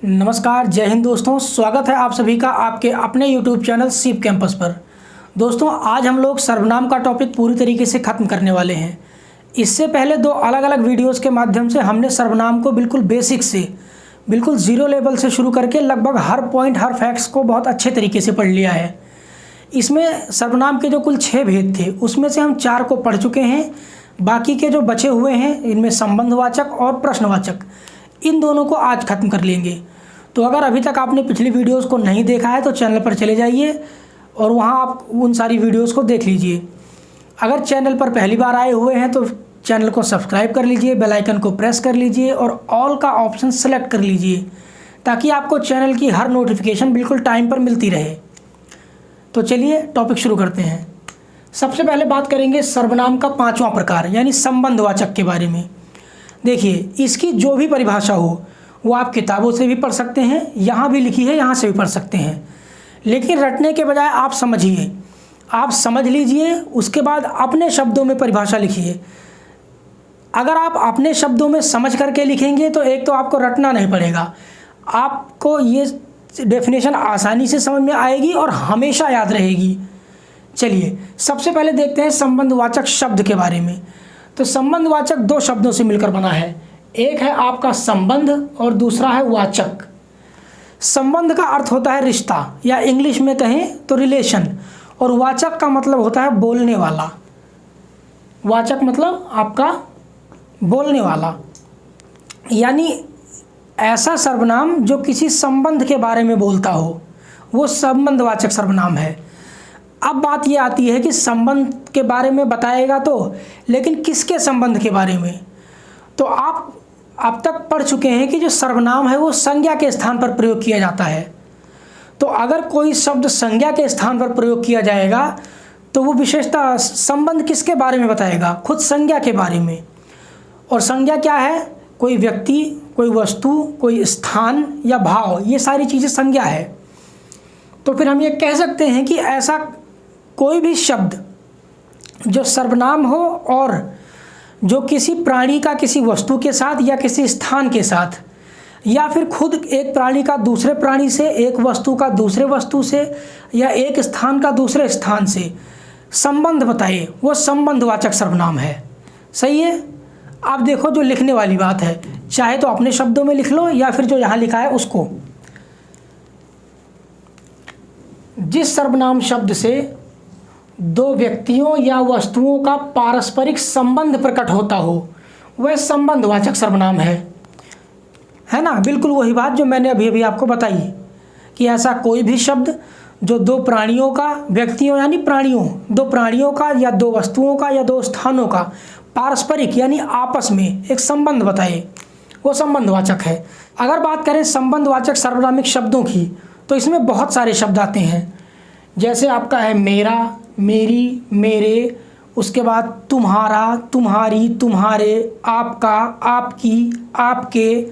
नमस्कार, जय हिंद दोस्तों। स्वागत है आप सभी का आपके अपने YouTube चैनल सीप कैंपस पर। दोस्तों, आज हम लोग सर्वनाम का टॉपिक पूरी तरीके से ख़त्म करने वाले हैं। इससे पहले दो अलग अलग वीडियोस के माध्यम से हमने सर्वनाम को बिल्कुल बेसिक से, बिल्कुल ज़ीरो लेवल से शुरू करके लगभग हर पॉइंट, हर फैक्ट्स को बहुत अच्छे तरीके से पढ़ लिया है। इसमें सर्वनाम के जो कुल 6 भेद थे, उसमें से हम 4 को पढ़ चुके हैं। बाकी के जो बचे हुए हैं, इनमें संबंधवाचक और प्रश्नवाचक, इन दोनों को आज ख़त्म कर लेंगे। तो अगर अभी तक आपने पिछली वीडियोस को नहीं देखा है तो चैनल पर चले जाइए और वहां आप उन सारी वीडियोस को देख लीजिए। अगर चैनल पर पहली बार आए हुए हैं तो चैनल को सब्सक्राइब कर लीजिए, बेल आइकन को प्रेस कर लीजिए और ऑल का ऑप्शन सेलेक्ट कर लीजिए, ताकि आपको चैनल की हर नोटिफिकेशन बिल्कुल टाइम पर मिलती रहे। तो चलिए टॉपिक शुरू करते हैं। सबसे पहले बात करेंगे सर्वनाम का 5वां प्रकार यानी संबंधवाचक के बारे में। देखिए, इसकी जो भी परिभाषा हो वो आप किताबों से भी पढ़ सकते हैं, यहाँ भी लिखी है, यहाँ से भी पढ़ सकते हैं। लेकिन रटने के बजाय आप समझिए, आप समझ लीजिए, उसके बाद अपने शब्दों में परिभाषा लिखिए। अगर आप अपने शब्दों में समझ करके लिखेंगे तो एक तो आपको रटना नहीं पड़ेगा, आपको ये डेफिनेशन आसानी से समझ में आएगी और हमेशा याद रहेगी। चलिए सबसे पहले देखते हैं संबंधवाचक शब्द के बारे में। तो संबंधवाचक 2 शब्दों से मिलकर बना है, एक है आपका संबंध और दूसरा है वाचक। संबंध का अर्थ होता है रिश्ता या इंग्लिश में कहें तो रिलेशन, और वाचक का मतलब होता है बोलने वाला। वाचक मतलब आपका बोलने वाला, यानी ऐसा सर्वनाम जो किसी संबंध के बारे में बोलता हो, वो संबंधवाचक सर्वनाम है। अब बात ये आती है कि संबंध के बारे में बताएगा तो, लेकिन किसके संबंध के बारे में? तो आप अब तक पढ़ चुके हैं कि जो सर्वनाम है वो संज्ञा के स्थान पर प्रयोग किया जाता है। तो अगर कोई शब्द संज्ञा के स्थान पर प्रयोग किया जाएगा तो वो विशेषता संबंध किसके बारे में बताएगा? खुद संज्ञा के बारे में। और संज्ञा क्या है? कोई व्यक्ति, कोई वस्तु, कोई स्थान या भाव, ये सारी चीज़ें संज्ञा है। तो फिर हम ये कह सकते हैं कि ऐसा कोई भी शब्द जो सर्वनाम हो और जो किसी प्राणी का किसी वस्तु के साथ या किसी स्थान के साथ, या फिर खुद एक प्राणी का दूसरे प्राणी से, एक वस्तु का दूसरे वस्तु से, या एक स्थान का दूसरे स्थान से संबंध बताए, वो संबंधवाचक सर्वनाम है। सही है? आप देखो, जो लिखने वाली बात है, चाहे तो अपने शब्दों में लिख लो या फिर जो यहाँ लिखा है उसको। जिस सर्वनाम शब्द से 2 व्यक्तियों या वस्तुओं का पारस्परिक संबंध प्रकट होता हो, वह संबंधवाचक सर्वनाम है ना? बिल्कुल वही बात जो मैंने अभी अभी आपको बताई कि ऐसा कोई भी शब्द जो 2 प्राणियों का, व्यक्तियों यानी प्राणियों, 2 प्राणियों का या 2 वस्तुओं का या 2 स्थानों का पारस्परिक यानी आपस में एक संबंध बताए, वो संबंधवाचक है। अगर बात करें संबंधवाचक सार्वनामिक शब्दों की, तो इसमें बहुत सारे शब्द आते हैं। जैसे आपका है मेरा, मेरी, मेरे, उसके बाद तुम्हारा, तुम्हारी, तुम्हारे, आपका, आपकी, आपके,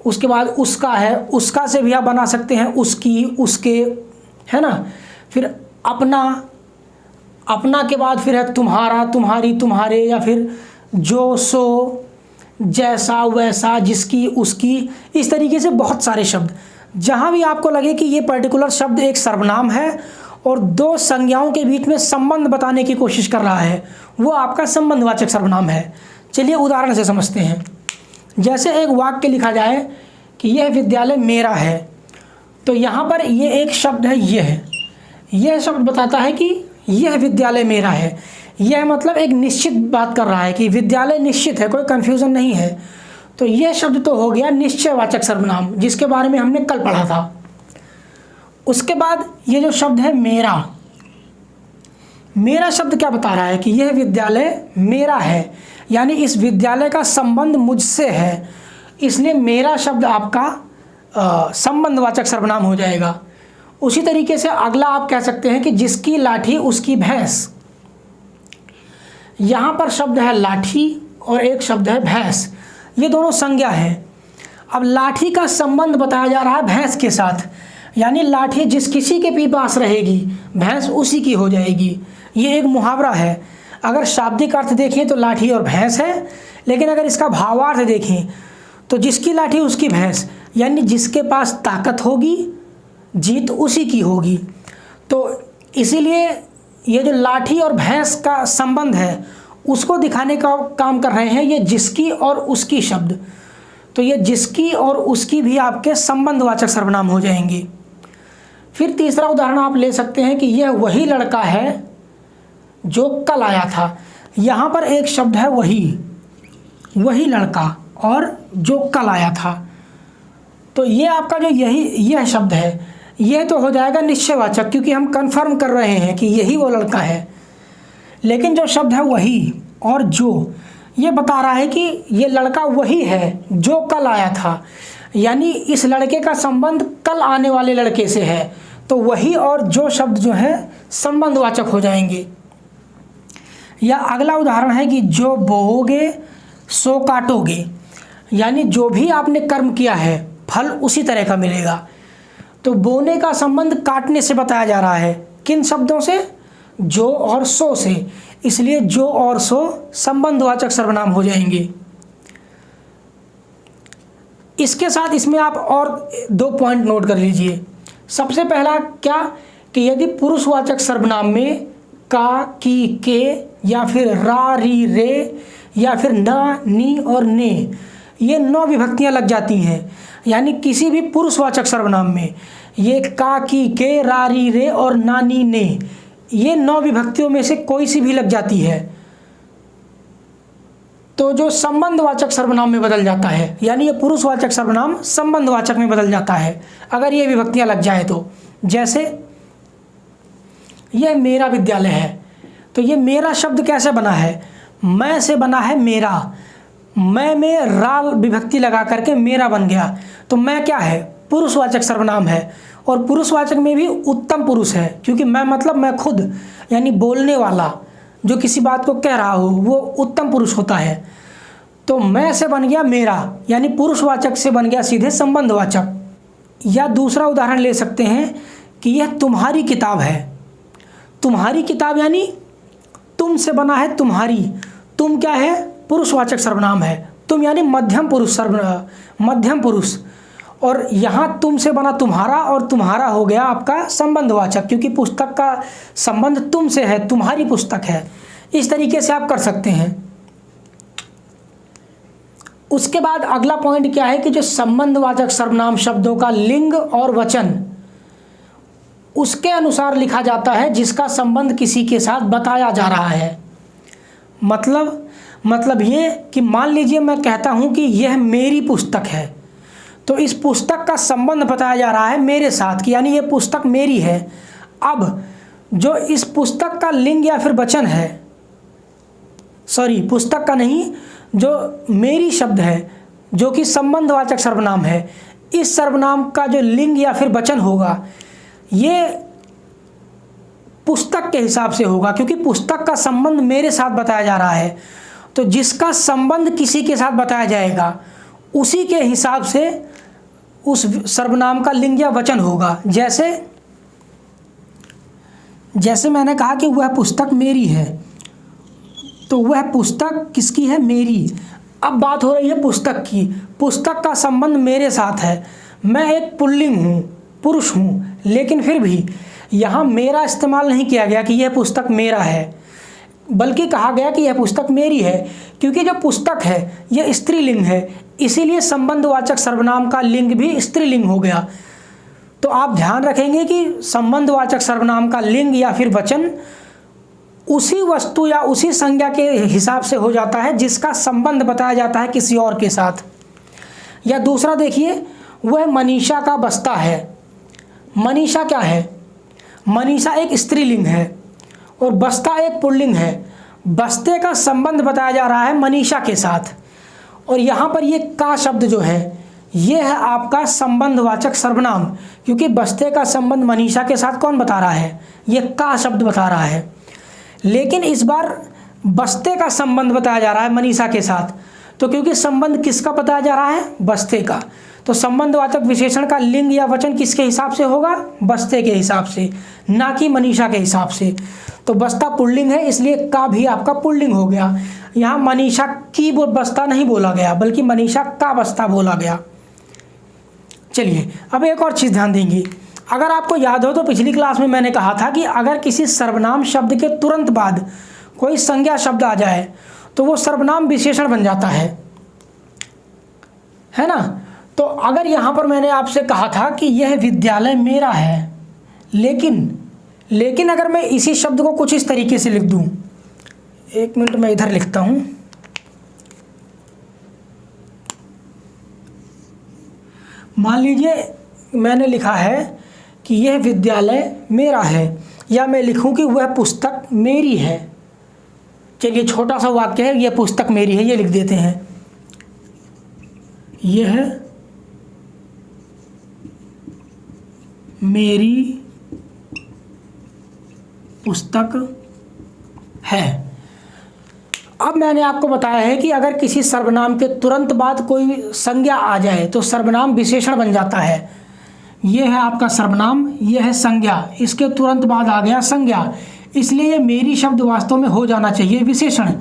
उसके बाद उसका है, उसका से भी आप बना सकते हैं उसकी, उसके, है ना? फिर अपना, अपना के बाद फिर है तुम्हारा, तुम्हारी, तुम्हारे, या फिर जो, सो, जैसा, वैसा, जिसकी, उसकी, इस तरीके से बहुत सारे शब्द। जहाँ भी आपको लगे कि ये पर्टिकुलर शब्द एक सर्वनाम है और 2 संज्ञाओं के बीच में संबंध बताने की कोशिश कर रहा है, वो आपका संबंधवाचक सर्वनाम है। चलिए उदाहरण से समझते हैं। जैसे एक वाक्य लिखा जाए कि यह विद्यालय मेरा है, तो यहाँ पर ये एक शब्द है यह शब्द बताता है कि यह विद्यालय मेरा है। यह मतलब एक निश्चित बात कर रहा है कि विद्यालय निश्चित है, कोई कन्फ्यूज़न नहीं है। तो यह शब्द तो हो गया निश्चयवाचक सर्वनाम, जिसके बारे में हमने कल पढ़ा था। उसके बाद ये जो शब्द है मेरा शब्द क्या बता रहा है कि यह विद्यालय मेरा है, यानी इस विद्यालय का संबंध मुझसे है, इसलिए मेरा शब्द आपका संबंधवाचक सर्वनाम हो जाएगा। उसी तरीके से अगला आप कह सकते हैं कि जिसकी लाठी उसकी भैंस। यहाँ पर शब्द है लाठी और एक शब्द है भैंस, ये दोनों संज्ञा है। अब लाठी का संबंध बताया जा रहा है भैंस के साथ, यानी लाठी जिस किसी के भी पास रहेगी, भैंस उसी की हो जाएगी। ये एक मुहावरा है। अगर शाब्दिक अर्थ देखें तो लाठी और भैंस है, लेकिन अगर इसका भावार्थ देखें तो जिसकी लाठी उसकी भैंस, यानी जिसके पास ताकत होगी जीत उसी की होगी। तो इसीलिए ये जो लाठी और भैंस का संबंध है उसको दिखाने का काम कर रहे हैं ये जिसकी और उसकी शब्द। तो ये जिसकी और उसकी भी आपके संबंधवाचक सर्वनाम हो जाएंगे। फिर तीसरा उदाहरण आप ले सकते हैं कि यह वही लड़का है जो कल आया था। यहाँ पर एक शब्द है वही लड़का और जो कल आया था। तो ये आपका जो यह शब्द है यह तो हो जाएगा निश्चयवाचक, क्योंकि हम कंफर्म कर रहे हैं कि यही वो लड़का है। लेकिन जो शब्द है वही और जो, ये बता रहा है कि ये लड़का वही है जो कल आया था, यानी इस लड़के का संबंध कल आने वाले लड़के से है। तो वही और जो शब्द जो है संबंधवाचक हो जाएंगे। या अगला उदाहरण है कि जो बोओगे सो काटोगे, यानी जो भी आपने कर्म किया है फल उसी तरह का मिलेगा। तो बोने का संबंध काटने से बताया जा रहा है, किन शब्दों से? जो और सो से, इसलिए जो और सो संबंधवाचक सर्वनाम हो जाएंगे। इसके साथ इसमें आप और 2 पॉइंट नोट कर लीजिए। सबसे पहला क्या कि यदि पुरुषवाचक सर्वनाम में का, की, के या फिर रा, री, रे या फिर ना, नी और ने ये 9 विभक्तियां लग जाती हैं, यानी किसी भी पुरुषवाचक सर्वनाम में ये का, की, के, रा, री, रे और ना, नी, ने ये 9 विभक्तियों में से कोई सी भी लग जाती है तो जो संबंधवाचक सर्वनाम में बदल जाता है, यानी ये पुरुषवाचक सर्वनाम संबंधवाचक में बदल जाता है अगर ये विभक्तियां लग जाए तो। जैसे यह मेरा विद्यालय है, तो ये मेरा शब्द कैसे बना है? मैं से बना है मेरा, मैं में रा विभक्ति लगा करके मेरा बन गया। तो मैं क्या है? पुरुषवाचक सर्वनाम है, और पुरुषवाचक में भी उत्तम पुरुष है, क्योंकि मैं मतलब मैं खुद, यानी बोलने वाला जो किसी बात को कह रहा हो वो उत्तम पुरुष होता है। तो मैं से बन गया मेरा, यानी पुरुषवाचक से बन गया सीधे संबंधवाचक। या दूसरा उदाहरण ले सकते हैं कि यह तुम्हारी किताब है। तुम्हारी किताब यानी तुम से बना है तुम्हारी, तुम क्या है? पुरुषवाचक सर्वनाम है। तुम यानी मध्यम पुरुष, और यहाँ तुम से बना तुम्हारा, और तुम्हारा हो गया आपका संबंधवाचक, क्योंकि पुस्तक का संबंध तुम से है, तुम्हारी पुस्तक है। इस तरीके से आप कर सकते हैं। उसके बाद अगला पॉइंट क्या है कि जो संबंधवाचक सर्वनाम शब्दों का लिंग और वचन उसके अनुसार लिखा जाता है जिसका संबंध किसी के साथ बताया जा रहा है। मतलब ये कि मान लीजिए मैं कहता हूँ कि यह मेरी पुस्तक है, तो इस पुस्तक का संबंध बताया जा रहा है मेरे साथ कि यानी ये पुस्तक मेरी है। अब जो इस पुस्तक का लिंग या फिर वचन है, पुस्तक का नहीं, जो मेरी शब्द है जो कि संबंधवाचक सर्वनाम है, इस सर्वनाम का जो लिंग या फिर वचन होगा ये पुस्तक के हिसाब से होगा, क्योंकि पुस्तक का संबंध मेरे साथ बताया जा रहा है। तो जिसका संबंध किसी के साथ बताया जाएगा उसी के हिसाब से उस सर्वनाम का लिंग या वचन होगा। जैसे मैंने कहा कि वह पुस्तक मेरी है, तो वह पुस्तक किसकी है? मेरी। अब बात हो रही है पुस्तक की। पुस्तक का संबंध मेरे साथ है, मैं एक पुल्लिंग हूँ, पुरुष हूँ, लेकिन फिर भी यहाँ मेरा इस्तेमाल नहीं किया गया कि यह पुस्तक मेरा है, बल्कि कहा गया कि यह पुस्तक मेरी है, क्योंकि जो पुस्तक है यह स्त्रीलिंग है, इसीलिए संबंधवाचक सर्वनाम का लिंग भी स्त्रीलिंग हो गया। तो आप ध्यान रखेंगे कि संबंधवाचक सर्वनाम का लिंग या फिर वचन उसी वस्तु या उसी संज्ञा के हिसाब से हो जाता है जिसका संबंध बताया जाता है किसी और के साथ। या दूसरा देखिए, वह मनीषा का बस्ता है। मनीषा क्या है? मनीषा एक स्त्रीलिंग है और बस्ता एक पुल्लिंग है। बस्ते का संबंध बताया जा रहा है मनीषा के साथ, और यहाँ पर ये का शब्द जो है ये है आपका संबंधवाचक सर्वनाम, क्योंकि बस्ते का संबंध मनीषा के साथ कौन बता रहा है? ये का शब्द बता रहा है। लेकिन इस बार बस्ते का संबंध बताया जा रहा है मनीषा के साथ, तो क्योंकि संबंध किसका बताया जा रहा है? बस्ते का। तो संबंधवाचक विशेषण का लिंग या वचन किसके हिसाब से होगा? बस्ते के हिसाब से, ना कि मनीषा के हिसाब से। तो बस्ता पुल्लिंग है, इसलिए का भी आपका पुल्लिंग हो गया। यहाँ मनीषा की बस्ता नहीं बोला गया, बल्कि मनीषा का बस्ता बोला गया। चलिए अब एक और चीज़ ध्यान देंगे। अगर आपको याद हो तो पिछली क्लास में मैंने कहा था कि अगर किसी सर्वनाम शब्द के तुरंत बाद कोई संज्ञा शब्द आ जाए तो वो सर्वनाम विशेषण बन जाता है ना। तो अगर यहाँ पर मैंने आपसे कहा था कि यह विद्यालय मेरा है, लेकिन अगर मैं इसी शब्द को कुछ इस तरीके से लिख दूँ, एक मिनट मैं इधर लिखता हूँ, मान लीजिए मैंने लिखा है कि यह विद्यालय मेरा है, या मैं लिखूं कि वह पुस्तक मेरी है। चलिए छोटा सा वाक्य है, यह पुस्तक मेरी है, ये लिख देते हैं, यह मेरी पुस्तक है। अब मैंने आपको बताया है कि अगर किसी सर्वनाम के तुरंत बाद कोई संज्ञा आ जाए तो सर्वनाम विशेषण बन जाता है। यह है आपका सर्वनाम, यह है संज्ञा, इसके तुरंत बाद आ गया संज्ञा, इसलिए ये मेरी शब्द वास्तव में हो जाना चाहिए विशेषण,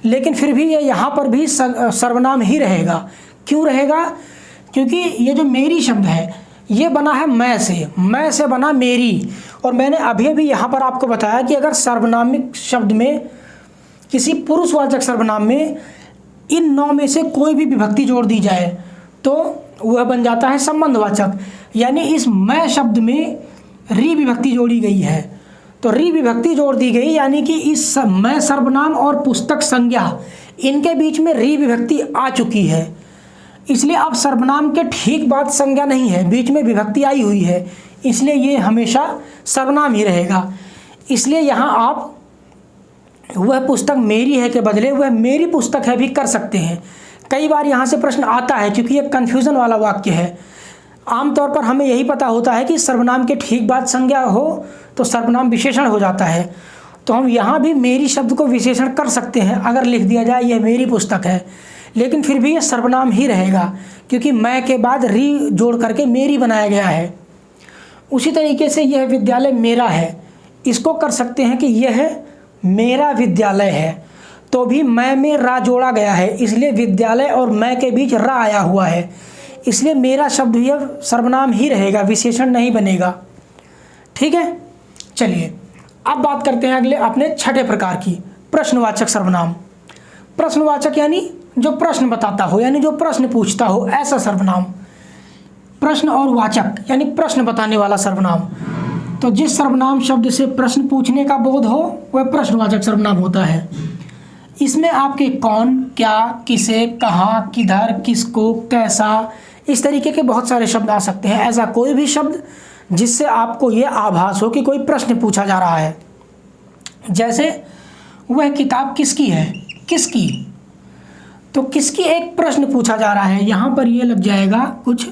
लेकिन फिर भी ये यहाँ पर भी सर्वनाम ही रहेगा। क्यों रहेगा? क्योंकि ये जो मेरी शब्द है ये बना है मैं से बना मेरी, और मैंने अभी यहाँ पर आपको बताया कि अगर सर्वनामिक शब्द में किसी पुरुषवाचक सर्वनाम में इन 9 में से कोई भी विभक्ति जोड़ दी जाए तो वह बन जाता है संबंधवाचक। यानी इस मैं शब्द में री विभक्ति जोड़ी गई है, तो री विभक्ति जोड़ दी गई, यानी कि इस मैं सर्वनाम और पुस्तक संज्ञा इनके बीच में री विभक्ति आ चुकी है, इसलिए अब सर्वनाम के ठीक बाद संज्ञा नहीं है, बीच में विभक्ति आई हुई है, इसलिए ये हमेशा सर्वनाम ही रहेगा। इसलिए यहाँ आप वह पुस्तक मेरी है के बदले वह मेरी पुस्तक है भी कर सकते हैं। कई बार यहाँ से प्रश्न आता है क्योंकि ये कन्फ्यूज़न वाला वाक्य है। आमतौर पर हमें यही पता होता है कि सर्वनाम के ठीक बाद संज्ञा हो तो सर्वनाम विशेषण हो जाता है, तो हम यहाँ भी मेरी शब्द को विशेषण कर सकते हैं अगर लिख दिया जाए यह मेरी पुस्तक है, लेकिन फिर भी ये सर्वनाम ही रहेगा क्योंकि मैं के बाद री जोड़ करके मेरी बनाया गया है। उसी तरीके से यह विद्यालय मेरा है, इसको कर सकते हैं कि यह मेरा विद्यालय है, तो भी मैं में रा जोड़ा गया है, इसलिए विद्यालय और मैं के बीच रा आया हुआ है, इसलिए मेरा शब्द यह सर्वनाम ही रहेगा, विशेषण नहीं बनेगा। ठीक है, चलिए अब बात करते हैं अगले अपने छठे प्रकार की, प्रश्नवाचक सर्वनाम। प्रश्नवाचक यानी जो प्रश्न बताता हो, यानी जो प्रश्न पूछता हो, ऐसा सर्वनाम। प्रश्न और वाचक यानी प्रश्न बताने वाला सर्वनाम। तो जिस सर्वनाम शब्द से प्रश्न पूछने का बोध हो वह प्रश्नवाचक सर्वनाम होता है। इसमें आपके कौन, क्या, किसे, कहाँ, किधर, किसको, कैसा, इस तरीके के बहुत सारे शब्द आ सकते हैं। ऐसा कोई भी शब्द जिससे आपको ये आभास हो कि कोई प्रश्न पूछा जा रहा है। जैसे वह किताब किसकी है, किसकी, तो किसकी एक प्रश्न पूछा जा रहा है, यहाँ पर ये लग जाएगा कुछ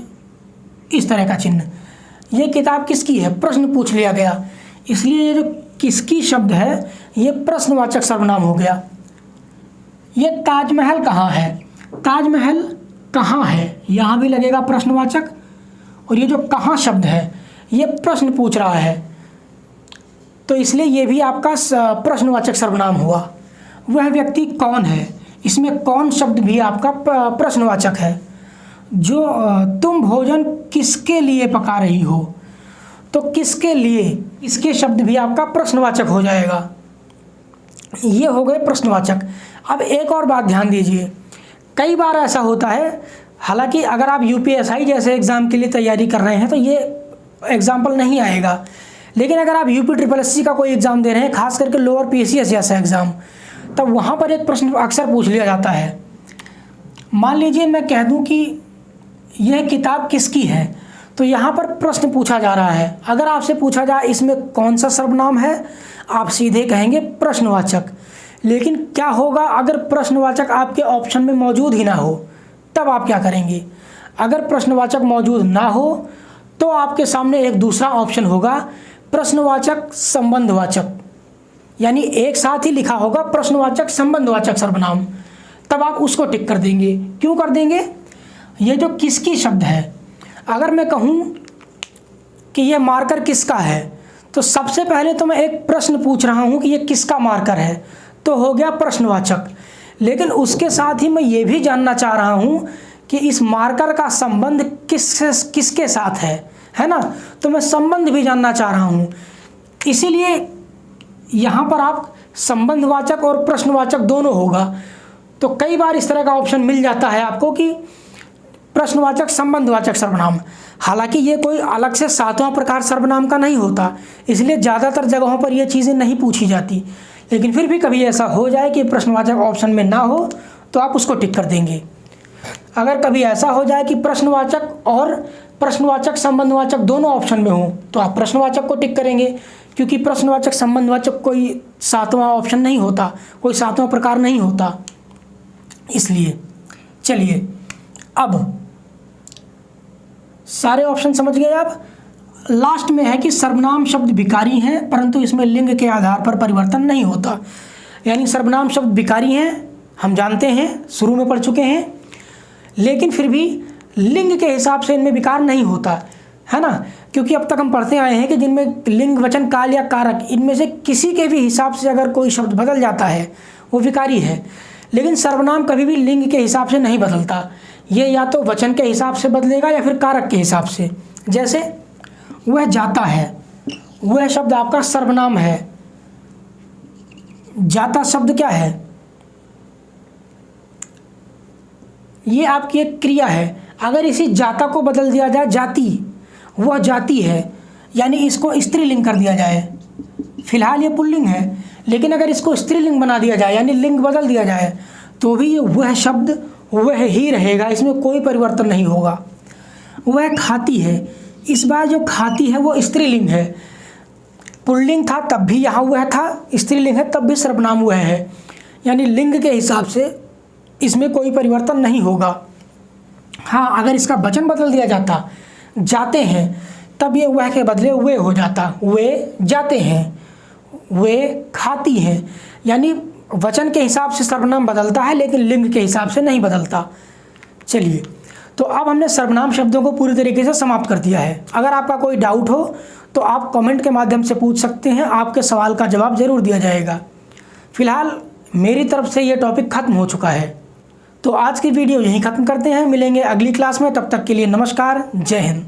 इस तरह का चिन्ह। ये किताब किसकी है, प्रश्न पूछ लिया गया, इसलिए ये जो किसकी शब्द है ये प्रश्नवाचक सर्वनाम हो गया। ये ताजमहल कहाँ है, ताजमहल कहाँ है, यहाँ भी लगेगा प्रश्नवाचक, और ये जो कहाँ शब्द है ये प्रश्न पूछ रहा है, तो इसलिए ये भी आपका प्रश्नवाचक सर्वनाम हुआ। वह व्यक्ति कौन है, इसमें कौन शब्द भी आपका प्रश्नवाचक है। जो तुम भोजन किसके लिए पका रही हो, तो किसके लिए, इसके शब्द भी आपका प्रश्नवाचक हो जाएगा। ये हो गए प्रश्नवाचक। अब एक और बात ध्यान दीजिए, कई बार ऐसा होता है, हालांकि अगर आप यूपीएसआई जैसे एग्ज़ाम के लिए तैयारी कर रहे हैं तो ये एग्जाम्पल नहीं आएगा, लेकिन अगर आप यूपी का कोई एग्ज़ाम दे रहे हैं, खास करके लोअर पीसीएस जैसा एग्ज़ाम, तब वहाँ पर एक प्रश्न अक्सर पूछ लिया जाता है। मान लीजिए मैं कह दूँ कि यह किताब किसकी है, तो यहाँ पर प्रश्न पूछा जा रहा है। अगर आपसे पूछा जाए इसमें कौन सा सर्वनाम है, आप सीधे कहेंगे प्रश्नवाचक। लेकिन क्या होगा अगर प्रश्नवाचक आपके ऑप्शन में मौजूद ही ना हो, तब आप क्या करेंगे? अगर प्रश्नवाचक मौजूद ना हो तो आपके सामने एक दूसरा ऑप्शन होगा, प्रश्नवाचक संबंधवाचक, यानी एक साथ ही लिखा होगा प्रश्नवाचक संबंधवाचक सर्वनाम, तब आप उसको टिक कर देंगे। क्यों कर देंगे? ये जो किसकी शब्द है, अगर मैं कहूँ कि ये मार्कर किसका है, तो सबसे पहले तो मैं एक प्रश्न पूछ रहा हूँ कि ये किसका मार्कर है, तो हो गया प्रश्नवाचक। लेकिन उसके साथ ही मैं ये भी जानना चाह रहा हूँ कि इस मार्कर का संबंध किसके साथ है ना। तो मैं संबंध भी जानना चाह रहा हूँ, इसीलिए यहाँ पर आप संबंधवाचक और प्रश्नवाचक दोनों होगा। तो कई बार इस तरह का ऑप्शन मिल जाता है आपको कि प्रश्नवाचक संबंधवाचक सर्वनाम। हालांकि ये कोई अलग से 7वां प्रकार सर्वनाम का नहीं होता, इसलिए ज़्यादातर जगहों पर ये चीज़ें नहीं पूछी जाती। लेकिन फिर भी कभी ऐसा हो जाए कि प्रश्नवाचक ऑप्शन में ना हो तो आप उसको टिक कर देंगे। अगर कभी ऐसा हो जाए कि प्रश्नवाचक और प्रश्नवाचक संबंधवाचक दोनों ऑप्शन में हो तो आप प्रश्नवाचक को टिक करेंगे, क्योंकि प्रश्नवाचक संबंधवाचक कोई 7वां ऑप्शन नहीं होता, कोई 7वां प्रकार नहीं होता। इसलिए चलिए अब सारे ऑप्शन समझ गए आप। लास्ट में है कि सर्वनाम शब्द विकारी हैं परंतु इसमें लिंग के आधार पर परिवर्तन नहीं होता। यानी सर्वनाम शब्द विकारी हैं, हम जानते हैं, शुरू में पढ़ चुके हैं, लेकिन फिर भी लिंग के हिसाब से इनमें विकार नहीं होता, है ना। क्योंकि अब तक हम पढ़ते आए हैं कि जिनमें लिंग, वचन, काल या कारक, इनमें से किसी के भी हिसाब से अगर कोई शब्द बदल जाता है वो विकारी है। लेकिन सर्वनाम कभी भी लिंग के हिसाब से नहीं बदलता, ये या तो वचन के हिसाब से बदलेगा या फिर कारक के हिसाब से। जैसे वह जाता है, वह शब्द आपका सर्वनाम है। जाता शब्द क्या है? ये आपकी एक क्रिया है। अगर इसी जाता को बदल दिया जाए जाति, वह जाती है, यानी इसको स्त्रीलिंग कर दिया जाए। फिलहाल ये पुल्लिंग है, लेकिन अगर इसको स्त्रीलिंग बना दिया जाए यानी लिंग बदल दिया जाए तो भी ये वह शब्द वह ही रहेगा, इसमें कोई परिवर्तन नहीं होगा। वह खाती है, इस बार जो खाती है वो स्त्रीलिंग है। पुल्लिंग था तब भी यहाँ वह था, स्त्रीलिंग है तब भी सर्वनाम वह है, यानी लिंग के हिसाब से इसमें कोई परिवर्तन नहीं होगा। हाँ, अगर इसका वचन बदल दिया जाता जाते हैं तब ये वह के बदले वे हो जाता। वे जाते हैं, वे खाती हैं, यानी वचन के हिसाब से सर्वनाम बदलता है लेकिन लिंग के हिसाब से नहीं बदलता। चलिए, तो अब हमने सर्वनाम शब्दों को पूरी तरीके से समाप्त कर दिया है। अगर आपका कोई डाउट हो तो आप कमेंट के माध्यम से पूछ सकते हैं, आपके सवाल का जवाब ज़रूर दिया जाएगा। फिलहाल मेरी तरफ से ये टॉपिक ख़त्म हो चुका है, तो आज की वीडियो यहीं ख़त्म करते हैं। मिलेंगे अगली क्लास में, तब तक के लिए नमस्कार, जय हिंद।